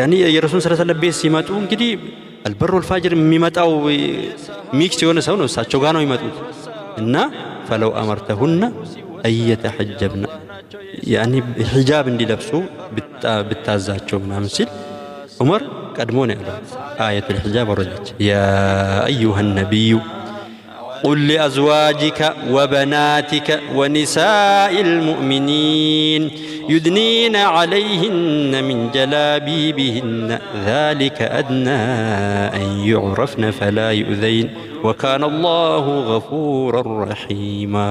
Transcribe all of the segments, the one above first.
يعني የረሱል ሰለላሁ ዐለይሂ ወሰለም ቤት ሲመጡ እንግዲህ አልበሩ الفاجر የሚመጣው ሚክስ የሆነ ሰው ነው እሳቸው ጋር ነው ይመጡት እና فلو امرتهن ايتحجبن يعني ሒጃብ እንዲለብሱ ብታዛቸው ምናምን ሲል ዑመር ቀድሞ ነው ያለው አያቱል ሒጃብ ወረደች يا ايها النبي قل لأزواجك وبناتك ونساء المؤمنين يدنين عليهن من جلابيبهن ذلك أدنى أن يعرفن فلا يؤذين وكان الله غفورا رحيما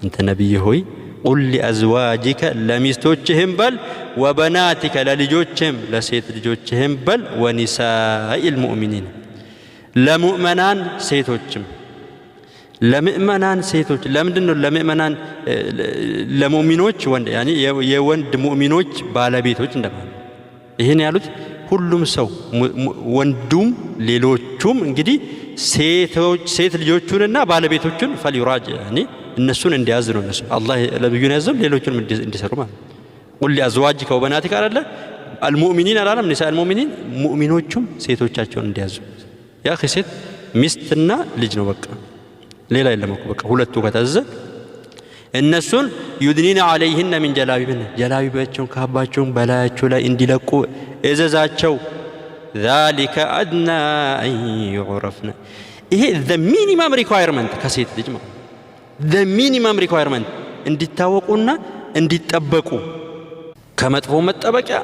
أنت نبي هوي قل لأزواجك لمستوجهم بل وبناتك للجوجهم لسيت لجوجهم بل ونساء المؤمنين لمؤمنان سيتوجهم ለምእመናን ሴቶች ለምንድነው ለምእመናን ለሙእሚኖች ወንድ ያኒ የወንድ ሙእሚኖች ባለቤቶች እንደማለት ይሄን ያሉት ሁሉም ሰው ወንዱም ሌሎቹም እንግዲህ ሴት ልጆቹንና ባለቤቶቹን ፈሊራጅ ያኒ እነሱን እንዲያዝ ነው እነሱ አላህ ለብዩን ያዘው ሌሎቹን እንዲሰሩ ማለት ቁል ለአዝዋጅከ ወበናቲከ አለ አልሙእሚኒን አላለም ንሳ አልሙእሚኒን ሙእሚኖቹም ሴቶቻቸውን እንዲያዙ ያ ሴት ሚስትና ልጅ ነው በቃ ሌላ የለም እኮ በቃ ሁለቱ ከተዘ እነሱን يدنين عليهن من جلابيبهن ጀላቢባቸውን ካባቸውን በላያቸው ላይ እንዲለቁ እዘዛቸው ذلك أدنى أن يعرفن ይሄ the minimum requirement ከሴት ልጅ ማለት the minimum requirement እንዲታወቁና እንዲጠበቁ ከመጥፎ መጠበቂያ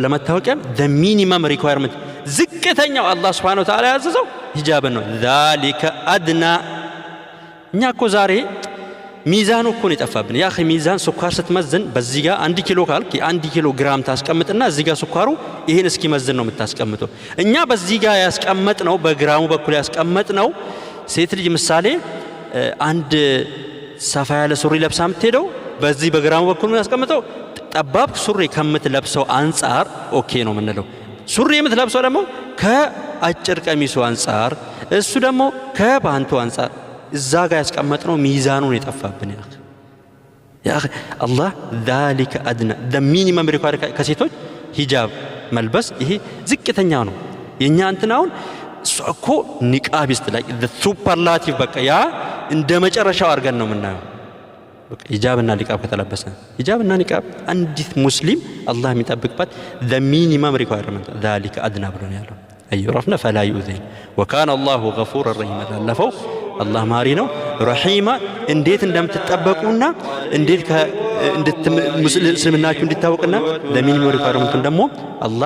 ለመታወቂያ the minimum requirement ዝቅተኛው አላህ Subhanahu Wa Ta'ala ያዘዘው ሂጃብ ነው ذلك أدنى እኛ እኮ ዛሬ ሚዛኑ እኮ ነው የጠፋብን ያ ሚዛን ስኳር ስትመዝን በዚህ ጋር 1 ኪሎ ካልክ 1 ኪሎ ግራም ታስቀምጥና እዚህ ጋር ስኳሩ ይሄን እስኪመዝን ነው የምታስቀምጠው እኛ በዚህ ጋር ያስቀመጥነው በግራሙ በኩል ያስቀመጥነው ሴት ልጅ ምሳሌ አንድ ሰፋ ያለ ሱሪ ለብሳ የምትሄደው በዚህ በግራሙ በኩል ነው ያስቀመጠው ጠባብ ሱሪ ከምትለብሰው አንፃር ኦኬ ነው የምንለው ሱሪ የምትለብሰው ደግሞ ከአጭር ቀሚሱ አንፃር እሱ ደግሞ ከባንቱ አንፃር እዛ ጋር ያስቀመጥነው ሚዛኑን የጠፋብን ያ አላህ ذلك أدنى the minimum required ከሴቶች ሂጃብ መልበስ ይሄ ዝቅተኛው ነው የኛ እንትናውን እኮ ኒቃቢስት ላይ the superlative በቃ ያ እንደ መጨረሻው አድርገን ነው የምናየው በቃ ሂጃብና ኒቃብ ከተለበሰ ሂጃብና ኒቃብ አንዲት ሙስሊም አላህ የሚጠብቅባት the minimum requirement ذلك أدنى ብሎ ነው ያለው አይረፍነ فلا يؤذين وكان الله غفورا رحيما ለፈው አላህ ማሪ ነው ረሂማ እንዴት እንደምትጠበቁና እንዴት እስልምናችሁ እንዲታወቅና ለሚኒሞሪ ሪኳየርመንቱን ደግሞ አላህ